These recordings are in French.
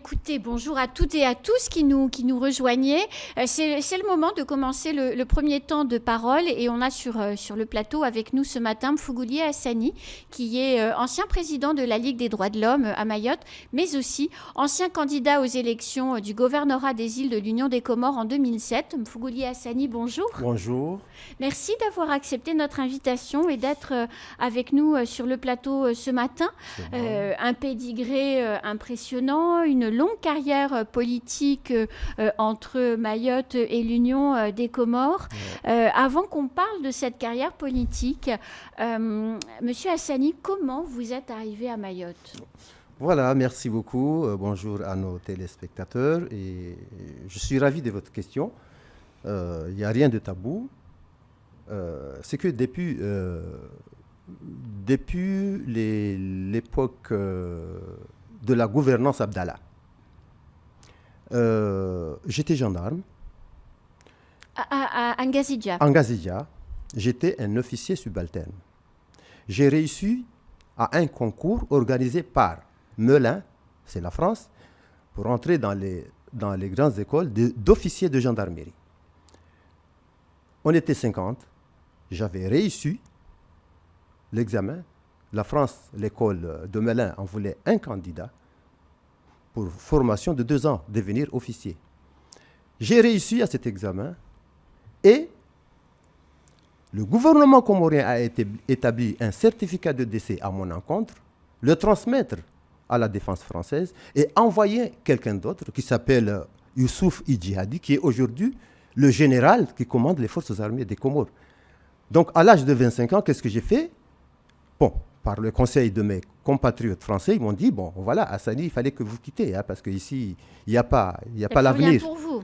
écoutez, bonjour à toutes et à tous qui nous rejoignaient. C'est le moment de commencer le premier temps de parole et on a sur le plateau avec nous ce matin Mfuguli Hassani, qui est ancien président de la Ligue des droits de l'homme à Mayotte, mais aussi ancien candidat aux élections du gouvernorat des îles de l'Union des Comores en 2007. Mfuguli Hassani, bonjour. Bonjour. Merci d'avoir accepté notre invitation et d'être avec nous sur le plateau ce matin. Un pédigré impressionnant, une longue carrière politique entre Mayotte et l'Union des Comores. Avant qu'on parle de cette carrière politique, Monsieur Hassani, comment vous êtes arrivé à Mayotte ? Voilà, merci beaucoup. Bonjour à nos téléspectateurs. Et je suis ravi de votre question. Il n'y a rien de tabou. C'est que depuis l'époque de la gouvernance Abdallah, j'étais gendarme. À Ngazidja. En Ngazidja, j'étais un officier subalterne. J'ai réussi à un concours organisé par Melun, c'est la France, pour entrer dans les grandes écoles d'officiers de gendarmerie. On était 50. J'avais réussi l'examen. La France, l'école de Melun, en voulait un candidat pour formation de 2 ans, devenir officier. J'ai réussi à cet examen et le gouvernement comorien a établi un certificat de décès à mon encontre, le transmettre à la défense française et envoyer quelqu'un d'autre qui s'appelle Youssouf Idjihadi, qui est aujourd'hui le général qui commande les forces armées des Comores. Donc, à l'âge de 25 ans, qu'est-ce que j'ai fait ? Bon, par le conseil de mes compatriotes français, ils m'ont dit, bon, voilà, Hassani, il fallait que vous quittez, hein, parce qu'ici, il n'y a pas l'avenir. Rien pour vous.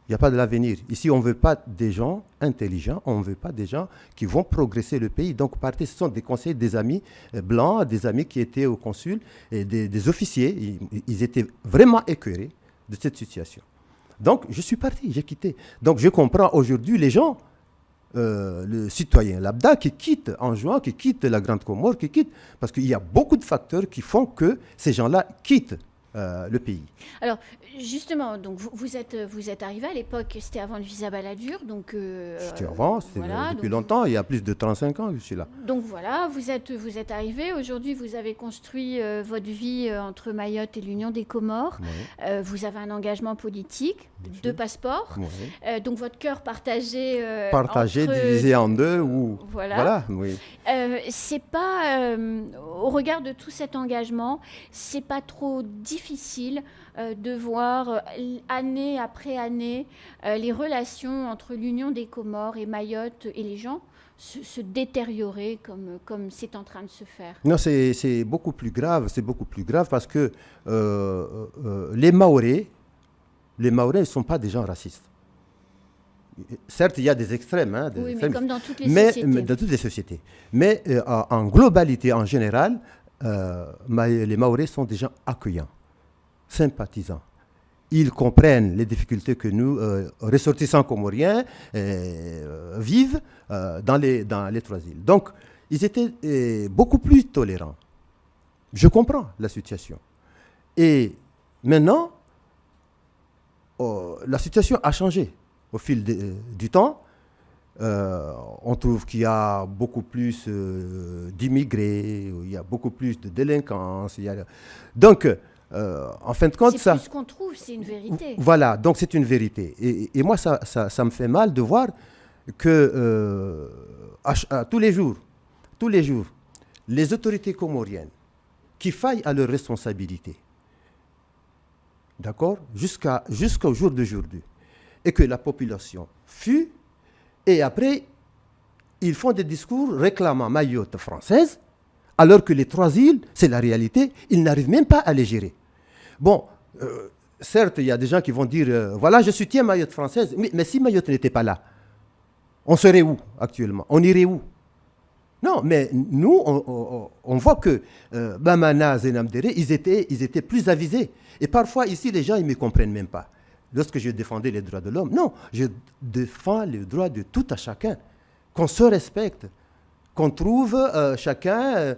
Il n'y a pas de l'avenir. Ici, on ne veut pas des gens intelligents, on ne veut pas des gens qui vont progresser le pays. Donc, partez, ce sont des conseillers, des amis blancs, des amis qui étaient au consul, et des officiers. Ils étaient vraiment écœurés de cette situation. Donc, je suis parti, j'ai quitté. Donc, je comprends aujourd'hui les gens, le citoyen lambda qui quitte en juin, qui quitte la Grande Comore, qui quitte, parce qu'il y a beaucoup de facteurs qui font que ces gens-là quittent le pays. Alors, justement, donc vous êtes arrivé à l'époque, c'était avant le visa Balladur, donc... C'était avant, c'était voilà, depuis donc, longtemps, il y a plus de 35 ans que je suis là. Donc voilà, vous êtes arrivé. Aujourd'hui, vous avez construit votre vie entre Mayotte et l'Union des Comores. Oui. Vous avez un engagement politique, 2 passeports. Oui. Donc votre cœur partagé. Partagé, entre... divisé en 2 ou... Voilà. Oui. C'est pas, au regard de tout cet engagement, c'est pas trop difficile de voir année après année les relations entre l'Union des Comores et Mayotte et les gens se détériorer comme c'est en train de se faire. Non, c'est beaucoup plus grave. C'est beaucoup plus grave parce que les Mahorais ne sont pas des gens racistes. Certes, il y a des extrêmes. Hein, oui, extrêmes, mais comme dans toutes les sociétés. Mais dans toutes les sociétés. Mais en globalité, en général, les Mahorais sont des gens accueillants, sympathisants. Ils comprennent les difficultés que nous, ressortissants comoriens, vivent dans les 3 îles. Donc, ils étaient beaucoup plus tolérants. Je comprends la situation. Et maintenant, la situation a changé au fil du temps. On trouve qu'il y a beaucoup plus d'immigrés, il y a beaucoup plus de délinquance. Donc, en fin de compte, c'est plus ce qu'on trouve, c'est une vérité. Voilà, donc c'est une vérité. Et moi, ça me fait mal de voir que tous les jours, les autorités comoriennes qui faillent à leurs responsabilités, d'accord, jusqu'au jour d'aujourd'hui, et que la population fuit, et après, ils font des discours réclamant Mayotte française, alors que les 3 îles, c'est la réalité, ils n'arrivent même pas à les gérer. Bon, certes, il y a des gens qui vont dire, voilà, je soutiens Mayotte française, mais si Mayotte n'était pas là, on serait où actuellement ? On irait où ? Non, mais nous, on voit que Bamana, Zenamdere, ils étaient plus avisés. Et parfois, ici, les gens, ils ne me comprennent même pas. Lorsque je défendais les droits de l'homme, non, je défends les droits de tout à chacun, qu'on se respecte. qu'on trouve à chacun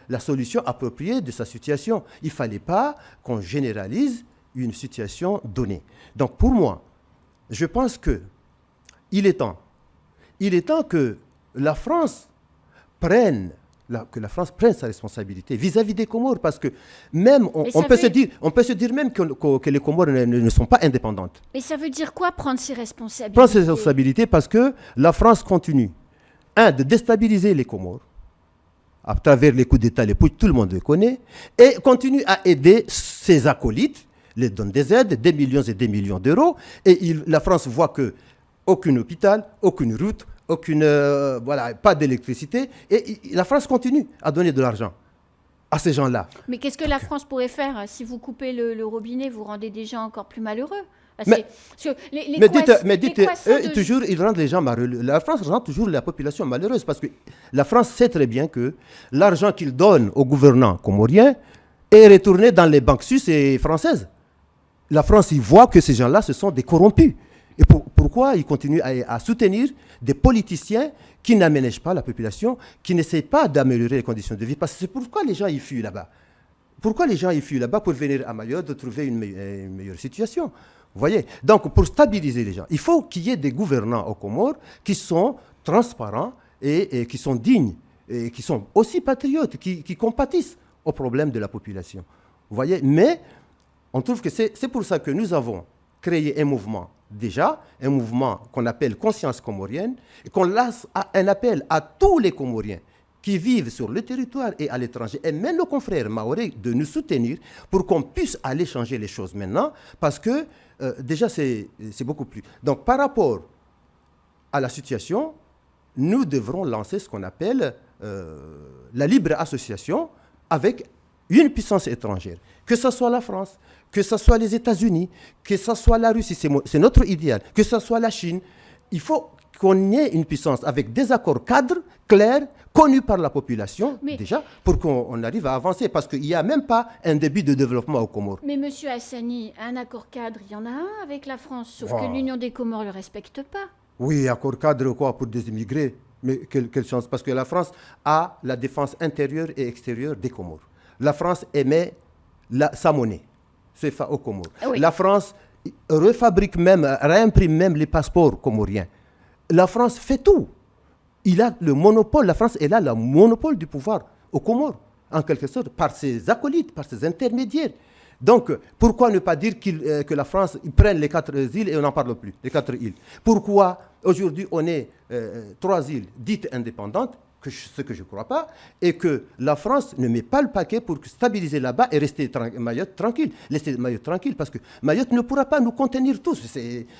la solution appropriée de sa situation. Il ne fallait pas qu'on généralise une situation donnée. Donc pour moi, je pense qu'il est temps que la France prenne sa responsabilité vis-à-vis des Comores, parce que même on peut se dire même que les Comores ne sont pas indépendantes. Mais ça veut dire quoi, prendre ses responsabilités? Prendre ses responsabilités parce que la France continue, de déstabiliser les Comores à travers les coups d'État, les putsch, tout le monde le connaît, et continue à aider ses acolytes, les donne des aides, des millions et des millions d'euros, et la France voit que aucun hôpital, aucune route, pas d'électricité, et la France continue à donner de l'argent à ces gens-là. Mais qu'est-ce que la France pourrait faire si vous coupez le robinet, vous rendez des gens encore plus malheureux? Toujours, ils rendent les gens malheureux. La France rend toujours la population malheureuse, parce que la France sait très bien que l'argent qu'ils donnent aux gouvernants comoriens est retourné dans les banques suisses et françaises. La France, ils voient que ces gens-là, ce sont des corrompus. Et pourquoi ils continuent à soutenir des politiciens qui n'aménagent pas la population, qui n'essayent pas d'améliorer les conditions de vie? Parce que c'est pourquoi les gens y fuient là-bas. Pourquoi les gens y fuient là-bas? Pour venir à Mayotte, de trouver une meilleure situation. Vous voyez? Donc, pour stabiliser les gens, il faut qu'il y ait des gouvernants aux Comores qui sont transparents et qui sont dignes, et qui sont aussi patriotes, qui compatissent aux problèmes de la population. Vous voyez? Mais on trouve que c'est pour ça que nous avons créé un mouvement, un mouvement qu'on appelle Conscience comorienne, et qu'on lance un appel à tous les Comoriens qui vivent sur le territoire et à l'étranger, et même nos confrères maorais, de nous soutenir pour qu'on puisse aller changer les choses maintenant, parce que déjà c'est beaucoup plus. Donc par rapport à la situation, nous devrons lancer ce qu'on appelle la libre association avec une puissance étrangère, que ce soit la France, que ce soit les États-Unis, que ce soit la Russie, c'est notre idéal, que ce soit la Chine. Il faut qu'on ait une puissance avec des accords cadres, clairs, connus par la population, déjà, pour qu'on arrive à avancer, parce qu'il n'y a même pas un début de développement aux Comores. Mais M. Hassani, un accord cadre, il y en a un avec la France, sauf que l'Union des Comores ne le respecte pas. Oui, accord cadre quoi, pour des immigrés? Mais quelle chance, parce que la France a la défense intérieure et extérieure des Comores. La France émet sa monnaie. C'est aux Comores. Oui. La France refabrique même, réimprime même les passeports comoriens. La France fait tout. La France est là, le monopole du pouvoir aux Comores, en quelque sorte, par ses acolytes, par ses intermédiaires. Donc, pourquoi ne pas dire que la France prenne les 4 îles et on n'en parle plus, les 4 îles? Pourquoi aujourd'hui on est 3 îles dites indépendantes, ce que je ne crois pas, et que la France ne met pas le paquet pour stabiliser là-bas et rester Mayotte tranquille. Laisser Mayotte tranquille, parce que Mayotte ne pourra pas nous contenir tous.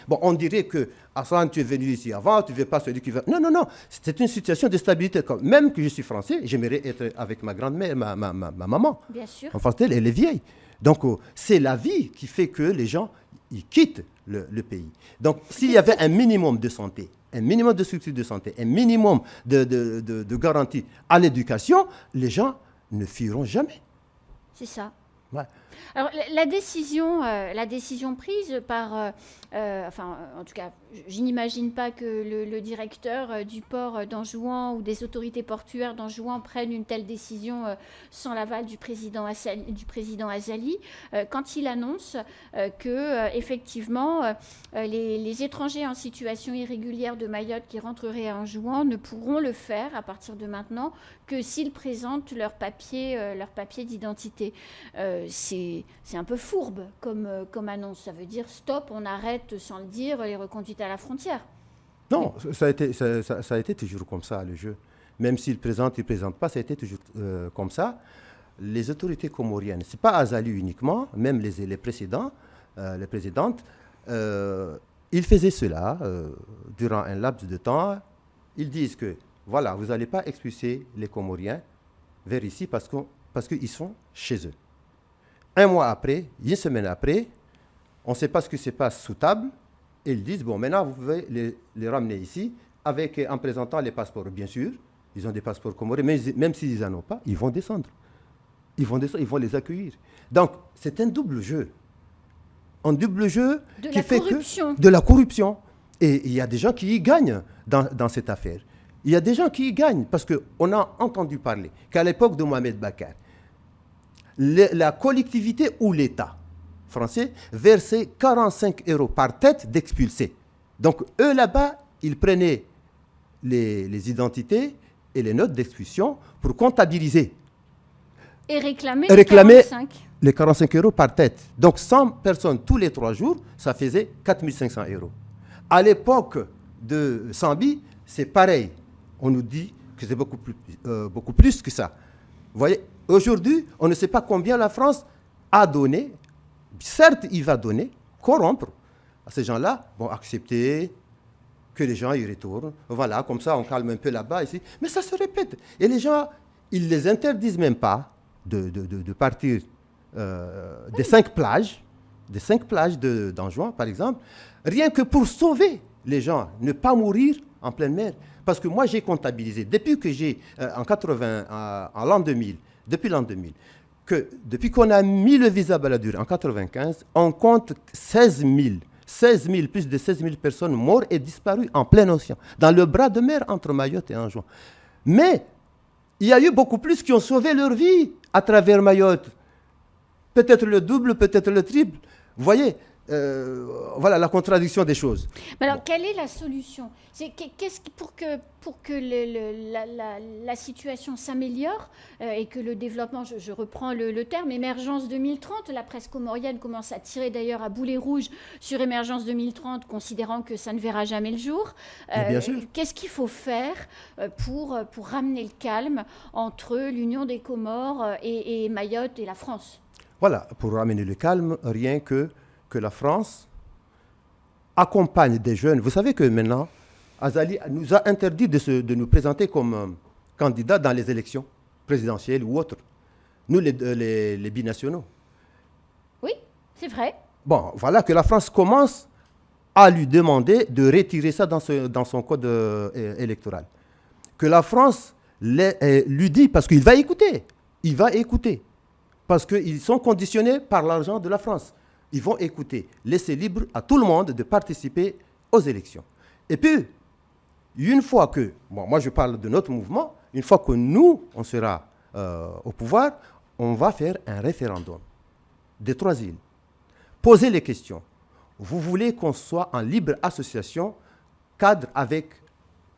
Bon, on dirait que Hassan, tu es venu ici avant, tu ne veux pas celui qui va... Non, non, non, c'est une situation de stabilité. Même que je suis français, j'aimerais être avec ma grand-mère, ma maman. Bien sûr. Enfin, elle est vieille. Donc, c'est la vie qui fait que les gens ils quittent le pays. Donc, s'il y avait un minimum de santé, un minimum de structure de santé, un minimum de garantie à l'éducation, les gens ne fuiront jamais. C'est ça. Ouais. Alors, la décision prise par... en tout cas, je n'imagine pas que le directeur du port d'Anjouan ou des autorités portuaires d'Anjouan prennent une telle décision sans l'aval du président Azali, quand il annonce que, effectivement, les étrangers en situation irrégulière de Mayotte qui rentreraient à Anjouan ne pourront le faire à partir de maintenant que s'ils présentent leur papier d'identité. C'est un peu fourbe comme annonce. Ça veut dire stop, on arrête sans le dire les reconduites à la frontière. Non, ça a été toujours comme ça, le jeu. Même s'ils présentent, ils ne présentent pas, ça a été toujours comme ça. Les autorités comoriennes, ce n'est pas Azali uniquement, même les précédentes, ils faisaient cela durant un laps de temps. Ils disent que, voilà, vous n'allez pas expulser les Comoriens vers ici parce qu'ils sont chez eux. Un mois après, une semaine après, on ne sait pas ce qui se passe sous table. Ils disent, bon, maintenant, vous pouvez les ramener ici en présentant les passeports. Bien sûr, ils ont des passeports comoriens, mais même s'ils n'en ont pas, ils vont descendre. Ils vont les accueillir. Donc, c'est un double jeu. Un double jeu qui fait que... De la corruption. Et il y a des gens qui y gagnent dans cette affaire. Il y a des gens qui y gagnent, parce qu'on a entendu parler qu'à l'époque de Mohamed Bakar, la collectivité ou l'État français versait 45 € par tête d'expulsés. Donc, eux, là-bas, ils prenaient les identités et les notes d'expulsion pour comptabiliser. Et réclamer Et les réclamer 45. les 45 € par tête. Donc 100 personnes tous les 3 jours, ça faisait 4500 €. À l'époque de Sambi, c'est pareil. On nous dit que c'est beaucoup plus que ça. Vous voyez, aujourd'hui, on ne sait pas combien la France a donné. Certes, il va donner, corrompre. Ces gens-là vont accepter que les gens y retournent. Voilà, comme ça, on calme un peu là-bas, ici. Mais ça se répète. Et les gens, ils ne les interdisent même pas de partir des 5 plages d'Anjouan, par exemple, rien que pour sauver les gens, ne pas mourir en pleine mer. Parce que moi, j'ai comptabilisé, depuis que j'ai, en l'an 2000, depuis l'an 2000, depuis qu'on a mis le visa Balladur en 95, on compte 16 000, plus de 16 000 personnes mortes et disparues en plein océan, dans le bras de mer entre Mayotte et Anjouan. Mais il y a eu beaucoup plus qui ont sauvé leur vie à travers Mayotte. Peut-être le double, peut-être le triple. Vous voyez, voilà la contradiction des choses. Mais alors, quelle est la solution? Pour que la situation s'améliore et que le développement, je reprends le terme, Émergence 2030, la presse comorienne commence à tirer d'ailleurs à boulet rouge sur Émergence 2030, considérant que ça ne verra jamais le jour. Bien sûr. Qu'est-ce qu'il faut faire pour ramener le calme entre l'Union des Comores et Mayotte et la France? Voilà, pour ramener le calme, rien que la France accompagne des jeunes. Vous savez que maintenant, Azali nous a interdit de nous présenter comme candidats dans les élections présidentielles ou autres. Nous, les binationaux. Oui, c'est vrai. Bon, voilà que la France commence à lui demander de retirer ça dans son code électoral. Que la France lui dit, parce qu'il va écouter. Il va écouter. Parce qu'ils sont conditionnés par l'argent de la France. Ils vont écouter, laisser libre à tout le monde de participer aux élections. Et puis, une fois que, moi je parle de notre mouvement, une fois que nous, on sera au pouvoir, on va faire un référendum des 3 îles. Poser les questions. Vous voulez qu'on soit en libre association, cadre avec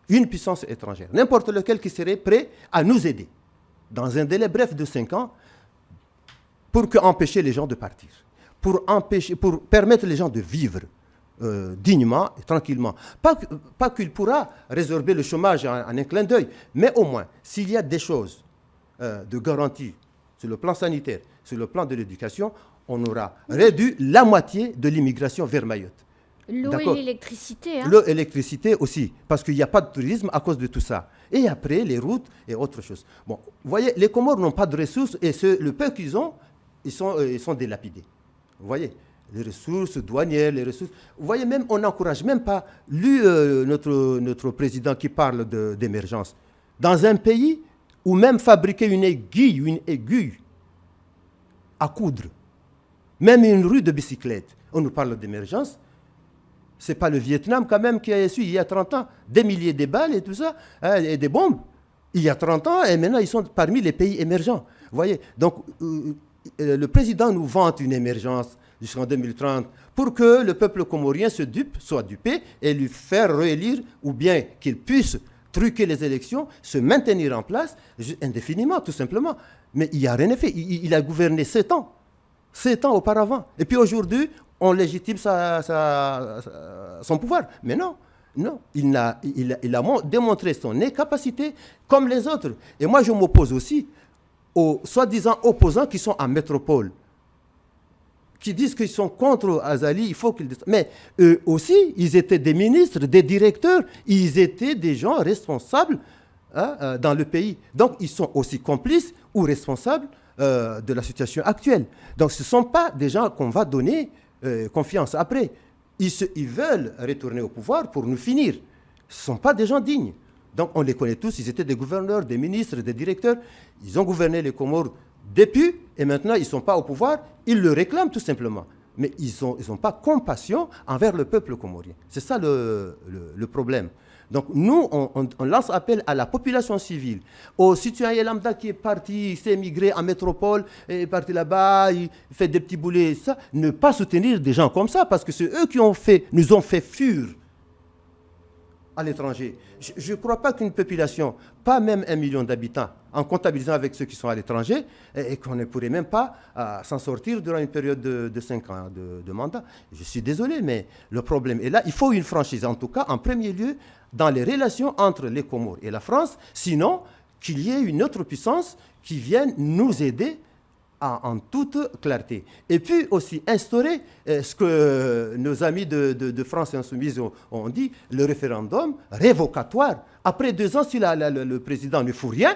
une puissance étrangère, n'importe lequel qui serait prêt à nous aider, dans un délai bref de 5 ans, pour empêcher les gens de partir, pour permettre les gens de vivre dignement et tranquillement. Pas qu'il pourra résorber le chômage en un clin d'œil, mais au moins, s'il y a des choses de garantie sur le plan sanitaire, sur le plan de l'éducation, on aura réduit la moitié de l'immigration vers Mayotte. L'eau et l'électricité. Hein. L'eau et l'électricité aussi, parce qu'il n'y a pas de tourisme à cause de tout ça. Et après, les routes et autre chose. Bon, vous voyez, les Comores n'ont pas de ressources et le peu qu'ils ont, ils sont délapidés. Vous voyez, les ressources douanières, les ressources... Vous voyez, même, on n'encourage même pas notre président qui parle d'émergence. Dans un pays où même fabriquer une aiguille à coudre, même une rue de bicyclette, on nous parle d'émergence. Ce n'est pas le Vietnam quand même qui a su, il y a 30 ans, des milliers de balles et tout ça, hein, et des bombes. Il y a 30 ans, et maintenant, ils sont parmi les pays émergents. Vous voyez, donc... le président nous vante une émergence jusqu'en 2030 pour que le peuple comorien soit dupé et lui faire réélire ou bien qu'il puisse truquer les élections, se maintenir en place indéfiniment, tout simplement. Mais il n'y a rien fait. Il a gouverné 7 ans. 7 ans auparavant. Et puis aujourd'hui, on légitime son pouvoir. Mais non. Il a démontré son incapacité comme les autres. Et moi, je m'oppose aussi aux soi-disant opposants qui sont en métropole, qui disent qu'ils sont contre Azali, il faut qu'ils... Mais eux aussi, ils étaient des ministres, des directeurs, ils étaient des gens responsables dans le pays. Donc, ils sont aussi complices ou responsables de la situation actuelle. Donc, ce ne sont pas des gens qu'on va donner confiance. Après, ils veulent retourner au pouvoir pour nous finir. Ce ne sont pas des gens dignes. Donc, on les connaît tous, ils étaient des gouverneurs, des ministres, des directeurs. Ils ont gouverné les Comores depuis, et maintenant, ils ne sont pas au pouvoir. Ils le réclament tout simplement. Mais ils n'ont pas compassion envers le peuple comorien. C'est ça le problème. Donc nous, on lance appel à la population civile, aux citoyens lambda qui est parti, s'est émigré en métropole, est parti là-bas, il fait des petits boulets, ça, ne pas soutenir des gens comme ça, parce que c'est eux qui nous ont fait fuir à l'étranger. Je ne crois pas qu'une population, pas même 1 million d'habitants, en comptabilisant avec ceux qui sont à l'étranger, et qu'on ne pourrait même pas s'en sortir durant une période de 5 ans de mandat. Je suis désolé, mais le problème est là. Il faut une franchise, en tout cas, en premier lieu, dans les relations entre les Comores et la France, sinon qu'il y ait une autre puissance qui vienne nous aider en toute clarté. Et puis aussi instaurer ce que nos amis de France Insoumise ont dit, le référendum révocatoire. Après 2 ans, si le président ne fout rien,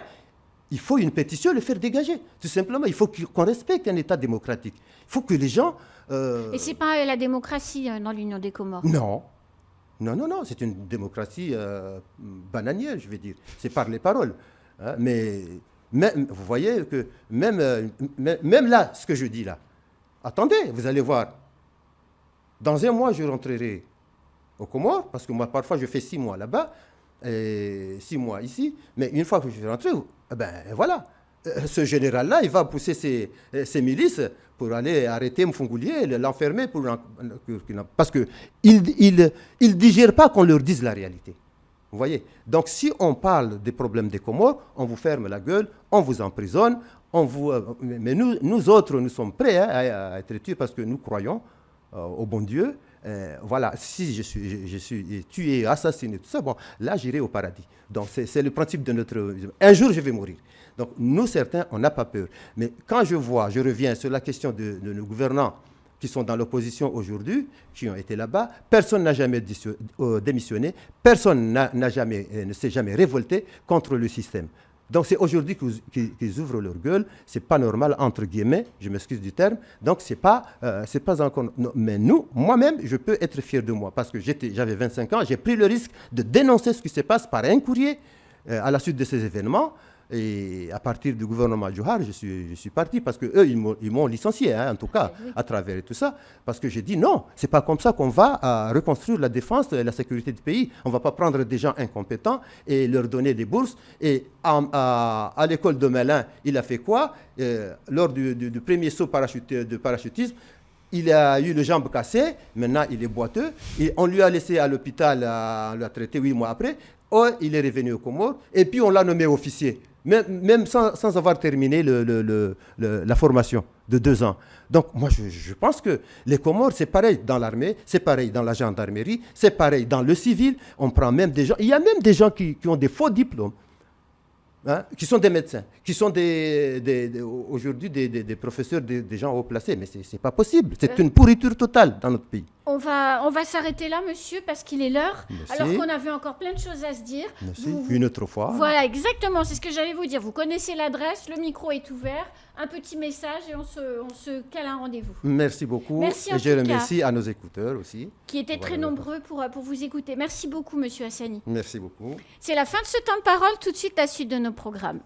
il faut une pétition, le faire dégager. Tout simplement, il faut qu'on respecte un État démocratique. Il faut que les gens... Et ce n'est pas la démocratie dans l'Union des Comores? Non. Non, non, non, c'est une démocratie bananière, je vais dire. C'est par les paroles. Hein, mais vous voyez que même là, ce que je dis là, attendez, vous allez voir. Dans 1 mois, je rentrerai aux Comores, parce que moi, parfois, je fais 6 mois là-bas, et 6 mois ici. Mais une fois que je vais rentrer, ben voilà. Ce général-là, il va pousser ses milices pour aller arrêter Mfungoulier, l'enfermer, parce qu'il ne digère pas qu'on leur dise la réalité. Vous voyez? Donc, si on parle des problèmes des Comores, on vous ferme la gueule, on vous emprisonne, mais nous autres, nous sommes prêts à être tués parce que nous croyons au bon Dieu. Voilà, si je suis tué, assassiné, tout ça, bon, là, j'irai au paradis. Donc, c'est le principe de notre... Un jour, je vais mourir. Donc, nous, certains, on n'a pas peur. Mais quand je reviens sur la question de nos gouvernants qui sont dans l'opposition aujourd'hui, qui ont été là-bas, personne n'a jamais démissionné, personne ne s'est jamais révolté contre le système. Donc c'est aujourd'hui qu'ils ouvrent leur gueule, c'est pas normal, entre guillemets, je m'excuse du terme, donc c'est pas encore... Non, mais moi-même, je peux être fier de moi, parce que j'avais 25 ans, j'ai pris le risque de dénoncer ce qui se passe par un courrier à la suite de ces événements. Et à partir du gouvernement Djouhar, je suis parti parce qu'eux, ils m'ont licencié, hein, en tout cas, à travers tout ça. Parce que j'ai dit non, c'est pas comme ça qu'on va reconstruire la défense et la sécurité du pays. On ne va pas prendre des gens incompétents et leur donner des bourses. Et à l'école de Melun, il a fait quoi? Lors du premier saut de parachutisme, il a eu le jambe cassé, maintenant il est boiteux. Et on lui a laissé à l'hôpital, on l'a traité 8 mois après. Oh, il est revenu aux Comores et puis on l'a nommé officier, même sans avoir terminé la formation de 2 ans. Donc moi je pense que les Comores, c'est pareil dans l'armée, c'est pareil dans la gendarmerie, c'est pareil dans le civil. On prend même des gens, il y a même des gens qui ont des faux diplômes, hein, qui sont des médecins, qui sont aujourd'hui des professeurs, des gens haut placés. Mais c'est pas possible, c'est une pourriture totale dans notre pays. On va s'arrêter là, monsieur, parce qu'il est l'heure. Alors qu'on avait encore plein de choses à se dire. Merci. Une autre fois. Voilà, exactement, c'est ce que j'allais vous dire. Vous connaissez l'adresse, le micro est ouvert, un petit message et on se cale un rendez-vous. Merci beaucoup. Merci et je remercie à nos écouteurs aussi. Qui étaient très nombreux pour vous écouter. Merci beaucoup, monsieur Hassani. Merci beaucoup. C'est la fin de ce temps de parole. Tout de suite, la suite de nos programmes.